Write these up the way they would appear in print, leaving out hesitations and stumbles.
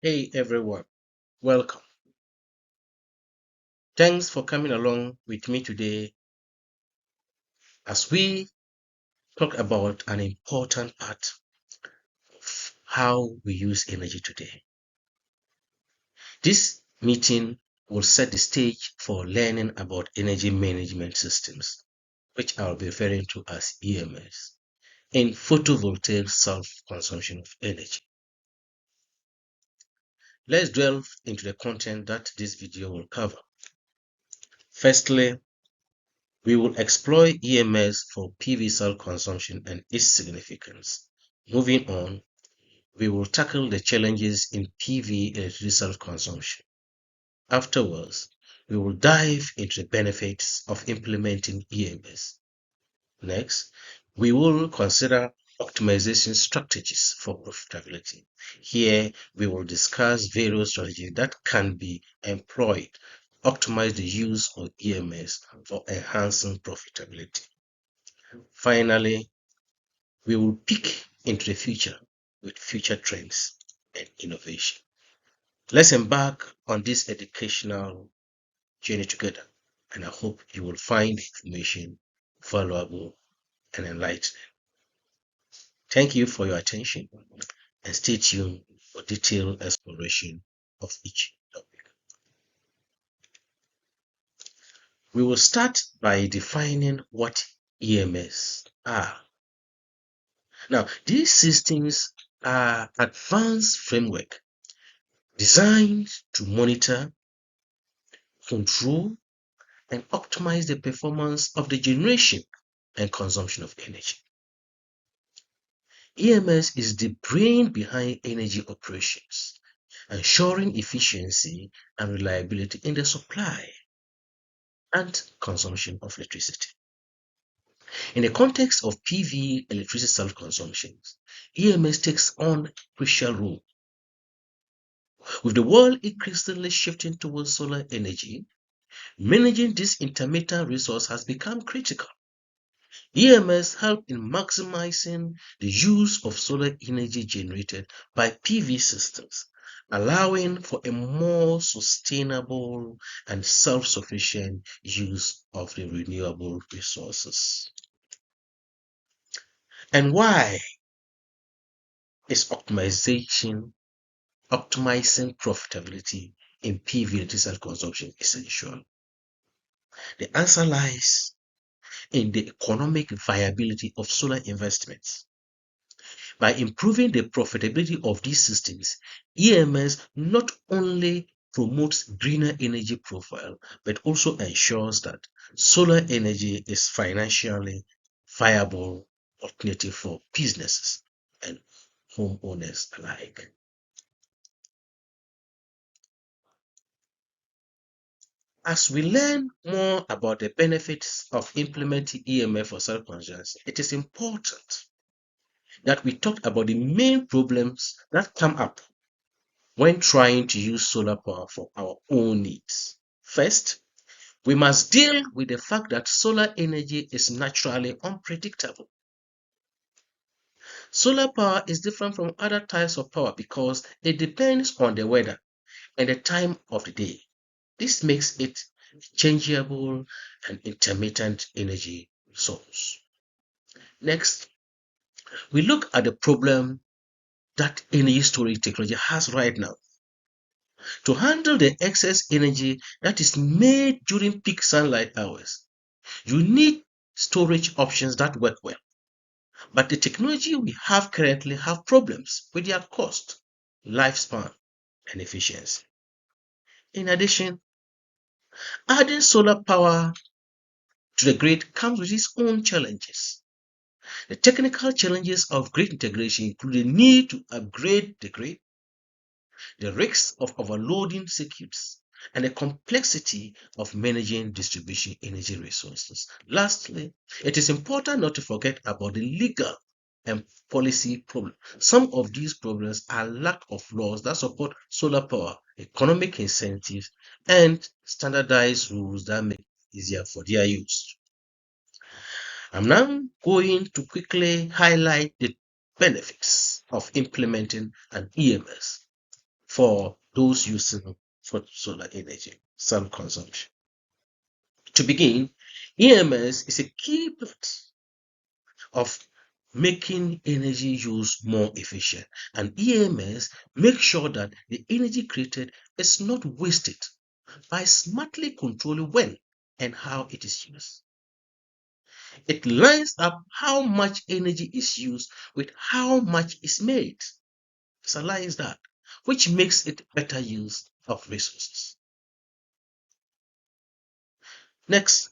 Hey everyone, welcome. Thanks for coming along with me today as we talk about an important part of how we use energy today. This meeting will set the stage for learning about energy management systems, which I'll be referring to as EMS, in photovoltaic self-consumption of energy. Let's delve into the content that this video will cover. Firstly, we will explore EMS for PV cell consumption and its significance. Moving on, we will tackle the challenges in PV electricity cell consumption. Afterwards, we will dive into the benefits of implementing EMS. Next, we will consider optimization strategies for profitability. Here, we will discuss various strategies that can be employed to optimize the use of EMS for enhancing profitability. Finally, we will peek into the future with future trends and innovation. Let's embark on this educational journey together, and I hope you will find information valuable and enlightening. Thank you for your attention, and stay tuned for detailed exploration of each topic. We will start by defining what EMS are. Now, these systems are advanced framework designed to monitor, control, and optimize the performance of the generation and consumption of energy. EMS is the brain behind energy operations, ensuring efficiency and reliability in the supply and consumption of electricity. In the context of PV electricity self-consumption, EMS takes on a crucial role. With the world increasingly shifting towards solar energy, managing this intermittent resource has become critical. EMS help in maximizing the use of solar energy generated by PV systems, allowing for a more sustainable and self-sufficient use of the renewable resources. And why is optimizing profitability in PV electricity consumption essential? The answer lies in the economic viability of solar investments. By improving the profitability of these systems, EMS not only promotes greener energy profile, but also ensures that solar energy is financially viable alternative for businesses and homeowners alike. As we learn more about the benefits of implementing EMS for self-consumption, it is important that we talk about the main problems that come up when trying to use solar power for our own needs. First, we must deal with the fact that solar energy is naturally unpredictable. Solar power is different from other types of power because it depends on the weather and the time of the day. This makes it a changeable and intermittent energy source. Next, we look at the problem that energy storage technology has right now. To handle the excess energy that is made during peak sunlight hours, you need storage options that work well. But the technology we have currently have problems with their cost, lifespan, and efficiency. In addition, adding solar power to the grid comes with its own challenges. The technical challenges of grid integration include the need to upgrade the grid, the risks of overloading circuits, and the complexity of managing distribution energy resources. Lastly, it is important not to forget about the legal and policy problems. Some of these problems are lack of laws that support solar power, economic incentives, and standardized rules that make it easier for their use. I'm now going to quickly highlight the benefits of implementing an EMS. for those using for solar energy, self-consumption. To begin, EMS is a key part of making energy use more efficient, and EMS makes sure that the energy created is not wasted by smartly controlling when and how it is used. It lines up how much energy is used with how much is made. It aligns that, which makes it better use of resources. Next,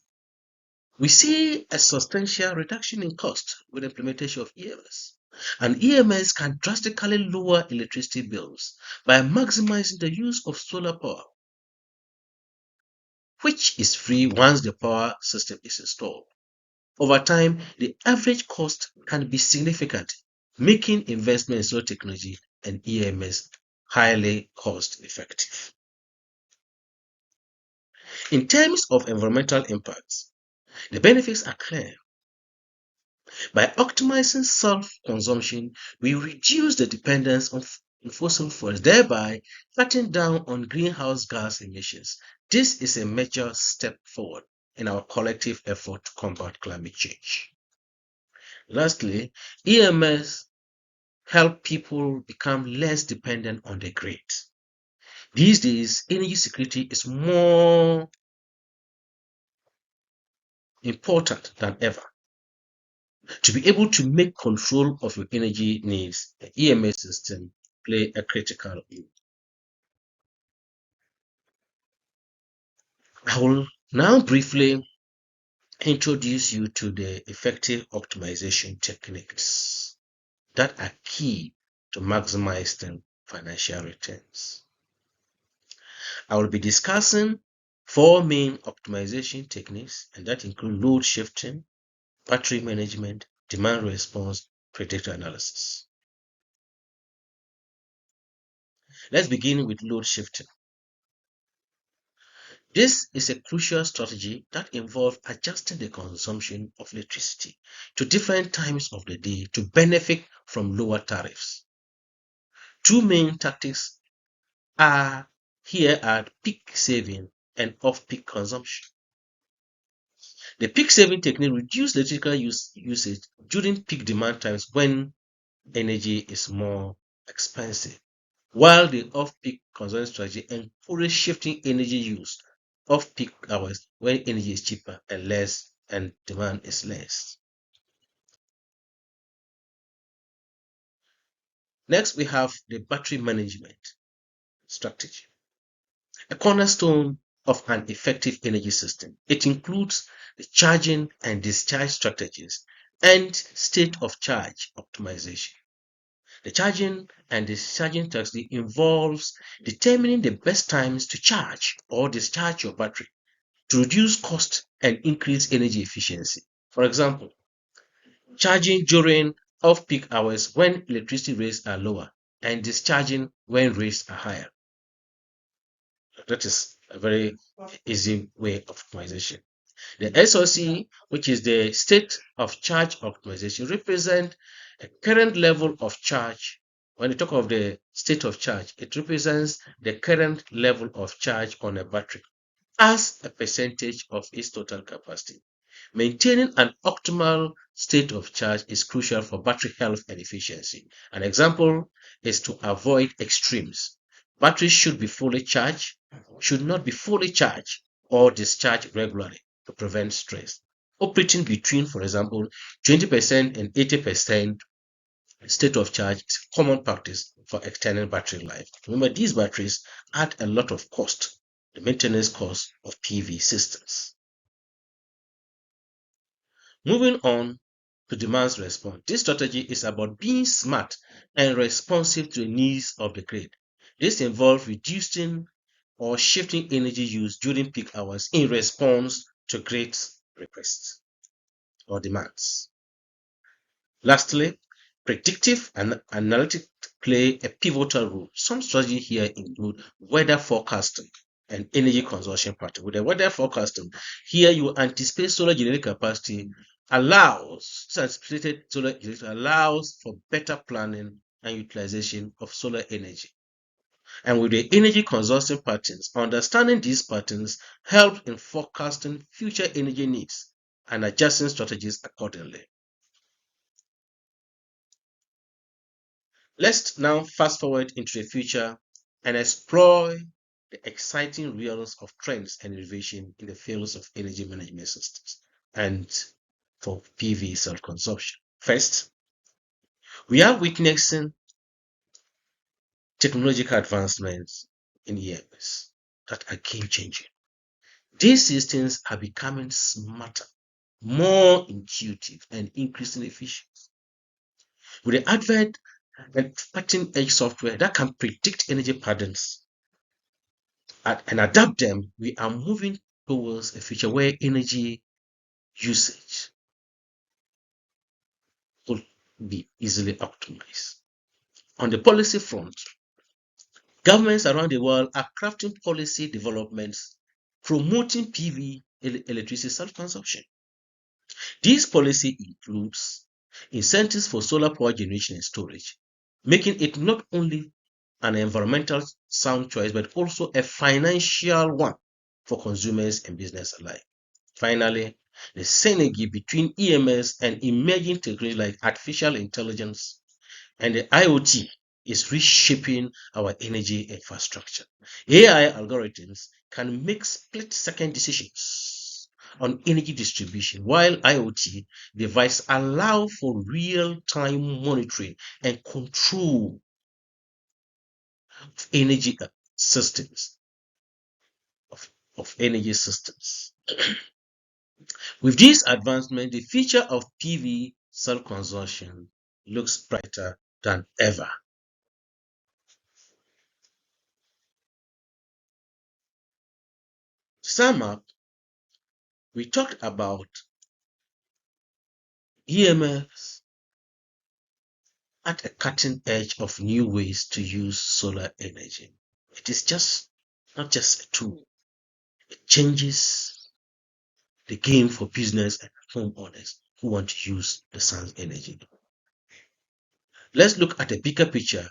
we see a substantial reduction in cost with the implementation of EMS. And EMS can drastically lower electricity bills by maximizing the use of solar power, which is free once the power system is installed. Over time, the average cost can be significant, making investment in solar technology and EMS highly cost effective. In terms of environmental impacts, the benefits are clear. By optimizing self-consumption, we reduce the dependence on fossil fuels, thereby cutting down on greenhouse gas emissions. This is a major step forward in our collective effort to combat climate change. Lastly, EMS help people become less dependent on the grid. These days, energy security is more important than ever. To be able to make control of your energy needs, the EMS system play a critical role. I will now briefly introduce you to the effective optimization techniques that are key to maximizing financial returns. I will be discussing four main optimization techniques, and that include load shifting, battery management, demand response, predictor analysis. Let's begin with load shifting. This is a crucial strategy that involves adjusting the consumption of electricity to different times of the day to benefit from lower tariffs. Two main tactics are here at peak saving and off-peak consumption. The peak saving technique reduces electrical usage during peak demand times when energy is more expensive, while the off-peak consumption strategy encourages shifting energy use off-peak hours when energy is cheaper and less and demand is less. Next, we have the battery management strategy, a cornerstone of an effective energy system. It includes the charging and discharge strategies and state of charge optimization. The charging and discharging strategy involves determining the best times to charge or discharge your battery to reduce cost and increase energy efficiency. For example, charging during off-peak hours when electricity rates are lower and discharging when rates are higher. That is a very easy way of optimization. The SOC, which is the state of charge optimization, represents a current level of charge. When you talk of the state of charge, it represents the current level of charge on a battery as a percentage of its total capacity. Maintaining an optimal state of charge is crucial for battery health and efficiency. An example is to avoid extremes. Batteries should be fully charged, should not be fully charged or discharged regularly to prevent stress. Operating between, for example, 20% and 80% state of charge is common practice for extending battery life. Remember, these batteries add a lot of cost, the maintenance cost of PV systems. Moving on to demand response. This strategy is about being smart and responsive to the needs of the grid. This involves reducing or shifting energy use during peak hours in response to grid requests or demands. Lastly, predictive and analytics play a pivotal role. Some strategies here include weather forecasting and energy consumption pattern. With the weather forecasting, here you anticipate solar generating capacity anticipated solar generation allows for better planning and utilization of solar energy. And with the energy consumption patterns, understanding these patterns helps in forecasting future energy needs and adjusting strategies accordingly. Let's now fast forward into the future and explore the exciting realms of trends and innovation in the fields of energy management systems and for PV self-consumption. First, we are witnessing technological advancements in EMS that are game changing. These systems are becoming smarter, more intuitive, and increasingly efficient. With the advent of cutting edge software that can predict energy patterns and adapt them, we are moving towards a future where energy usage will be easily optimized. On the policy front, governments around the world are crafting policy developments promoting PV electricity self-consumption. This policy includes incentives for solar power generation and storage, making it not only an environmental sound choice but also a financial one for consumers and business alike. Finally, the synergy between EMS and emerging technologies like artificial intelligence and the IoT is reshaping our energy infrastructure. AI algorithms can make split-second decisions on energy distribution, while IoT devices allow for real-time monitoring and control of energy systems. Of energy systems. With this advancement, the future of PV self-consumption looks brighter than ever. To sum up, we talked about EMS at a cutting edge of new ways to use solar energy. It is just not just a tool. It changes the game for business and homeowners who want to use the sun's energy. Let's look at a bigger picture,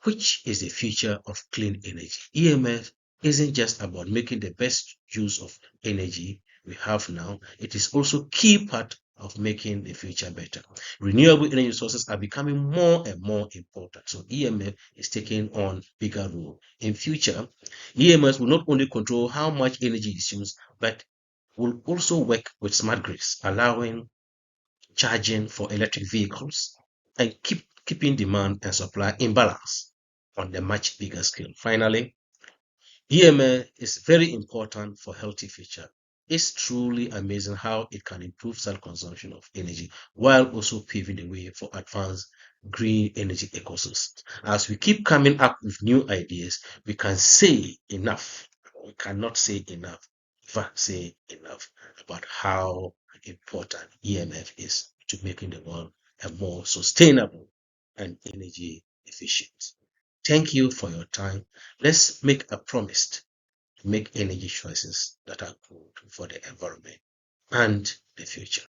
which is the future of clean energy. EMS isn't just about making the best use of energy we have now, it is also key part of making the future better. Renewable energy sources are becoming more and more important, so EMS is taking on bigger role. In future, EMS will not only control how much energy is used, but will also work with smart grids, allowing charging for electric vehicles and keeping demand and supply in balance on the much bigger scale. Finally, EMS is very important for healthy future. It's truly amazing how it can improve self-consumption of energy while also paving the way for advanced green energy ecosystems. As we keep coming up with new ideas, we can say enough. We cannot say enough, say enough about how important EMF is to making the world a more sustainable and energy efficient. Thank you for your time. Let's make a promise to make energy choices that are good for the environment and the future.